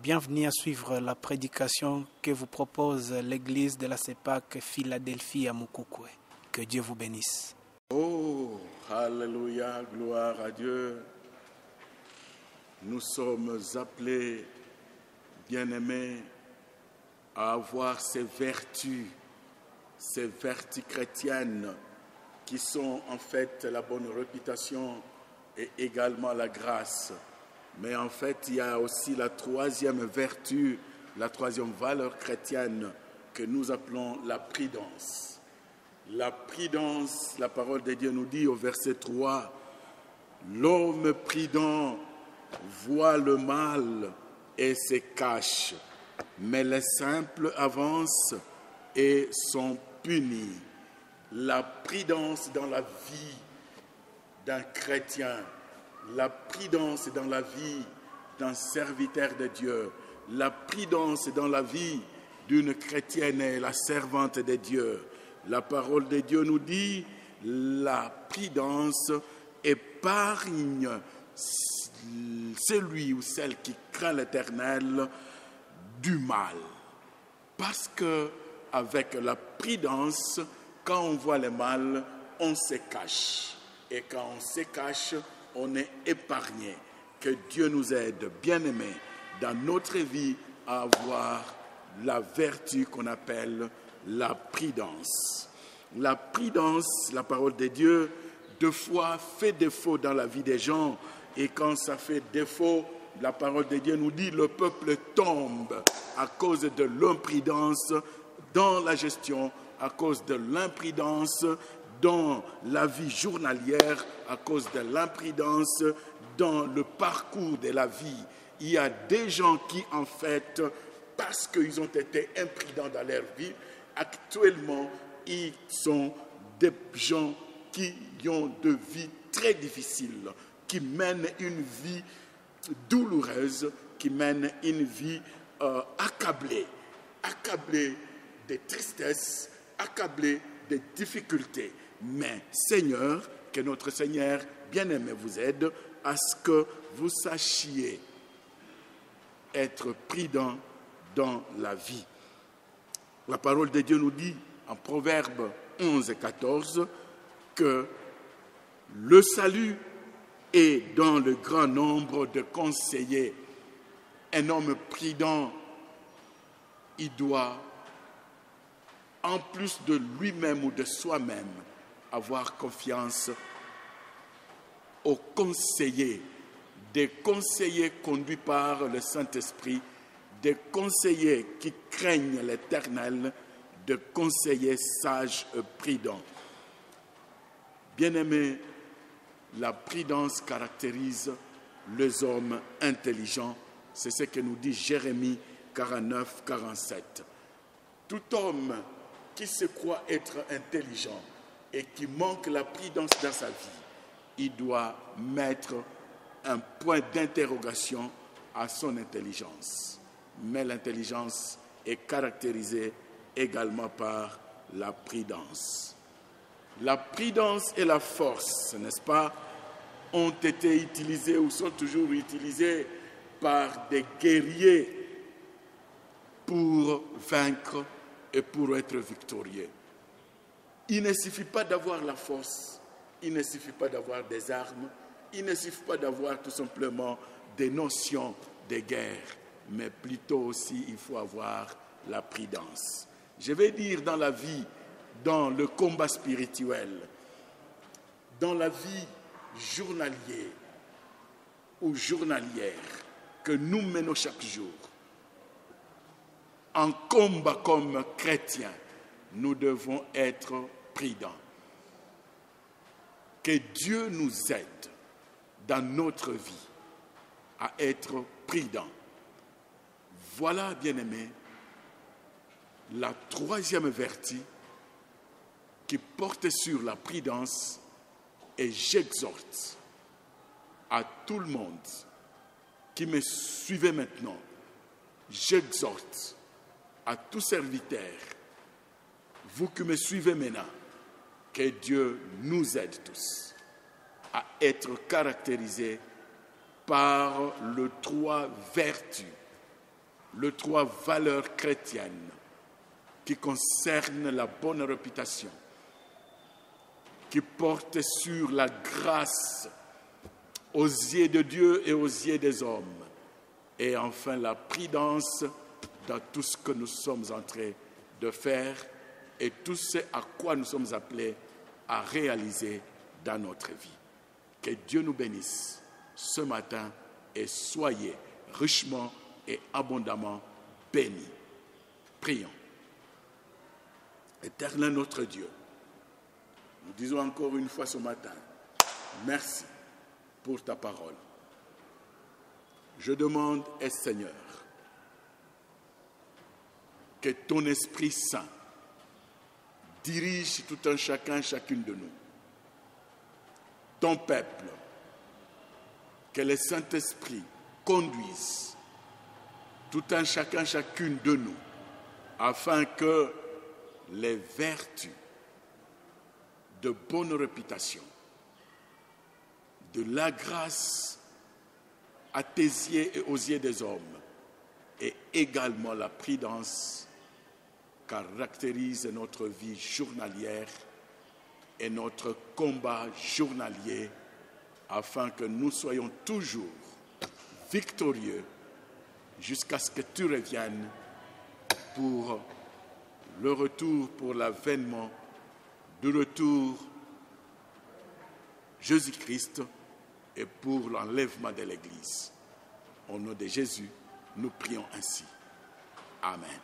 Bienvenue à suivre la prédication que vous propose l'église de la CEPAC Philadelphie à Mukukwe. Que Dieu vous bénisse. Oh, alléluia, gloire à Dieu. Nous sommes appelés, bien-aimés, à avoir ces vertus chrétiennes qui sont en fait la bonne réputation et également la grâce. Mais en fait, il y a aussi la troisième vertu, la troisième valeur chrétienne que nous appelons la prudence. La prudence, la parole de Dieu nous dit au verset 3, « L'homme prudent voit le mal et se cache, mais les simples avancent et sont punis. » La prudence dans la vie d'un chrétien, la prudence dans la vie d'un serviteur de Dieu, la prudence dans la vie d'une chrétienne et la servante de Dieu. La parole de Dieu nous dit, la prudence épargne celui ou celle qui craint l'Éternel du mal. Parce que avec la prudence, quand on voit le mal, on se cache. Et quand on se cache, on est épargné. Que Dieu nous aide, bien-aimés, dans notre vie à avoir la vertu qu'on appelle la prudence. La prudence, la parole de Dieu, deux fois fait défaut dans la vie des gens. Et quand ça fait défaut, la parole de Dieu nous dit le peuple tombe à cause de l'imprudence dans la gestion, à cause de l'imprudence dans la vie journalière, à cause de l'imprudence dans le parcours de la vie. Il y a des gens qui, en fait, parce qu'ils ont été imprudents dans leur vie, actuellement, ils sont des gens qui ont de vie très difficiles, qui mènent une vie douloureuse, qui mènent une vie accablée de tristesse, accablée de difficultés. Mais Seigneur, que notre Seigneur bien-aimé vous aide à ce que vous sachiez être prudent dans la vie. La parole de Dieu nous dit en Proverbe 11 et 14 que le salut est dans le grand nombre de conseillers. Un homme prudent, il doit, en plus de lui-même ou de soi-même, avoir confiance aux conseillers, des conseillers conduits par le Saint-Esprit, des conseillers qui craignent l'Éternel, des conseillers sages et prudents. Bien-aimés, la prudence caractérise les hommes intelligents. C'est ce que nous dit Jérémie 49, 47. Tout homme qui se croit être intelligent et qui manque la prudence dans sa vie, il doit mettre un point d'interrogation à son intelligence. Mais l'intelligence est caractérisée également par la prudence. La prudence et la force, n'est-ce pas, ont été utilisées ou sont toujours utilisées par des guerriers pour vaincre et pour être victorieux. Il ne suffit pas d'avoir la force, il ne suffit pas d'avoir des armes, il ne suffit pas d'avoir tout simplement des notions de guerre, mais plutôt aussi il faut avoir la prudence. Je vais dire dans la vie, dans le combat spirituel, dans la vie journalière ou journalière que nous menons chaque jour, en combat comme chrétiens, nous devons être prudents. Que Dieu nous aide dans notre vie à être prudents. Voilà, bien-aimés, la troisième vertu qui porte sur la prudence, et j'exhorte à tout le monde qui me suivait maintenant, j'exhorte à tout serviteur, vous qui me suivez maintenant, que Dieu nous aide tous à être caractérisés par les trois vertus les 3 valeurs chrétiennes qui concernent la bonne réputation, qui portent sur la grâce aux yeux de Dieu et aux yeux des hommes, et enfin la prudence dans tout ce que nous sommes en train de faire et tout ce à quoi nous sommes appelés à réaliser dans notre vie. Que Dieu nous bénisse ce matin et soyez richement et abondamment bénis. Prions. Éternel notre Dieu, nous disons encore une fois ce matin, merci pour ta parole. Je demande, Seigneur, que ton Esprit Saint dirige tout un chacun, chacune de nous. Ton peuple, que le Saint-Esprit conduise tout un chacun, chacune de nous, afin que les vertus de bonne réputation, de la grâce à tes yeux et aux yeux des hommes, et également la prudence caractérise notre vie journalière et notre combat journalier, afin que nous soyons toujours victorieux jusqu'à ce que tu reviennes pour le retour, pour l'avènement du retour Jésus-Christ et pour l'enlèvement de l'Église. Au nom de Jésus, nous prions ainsi. Amen.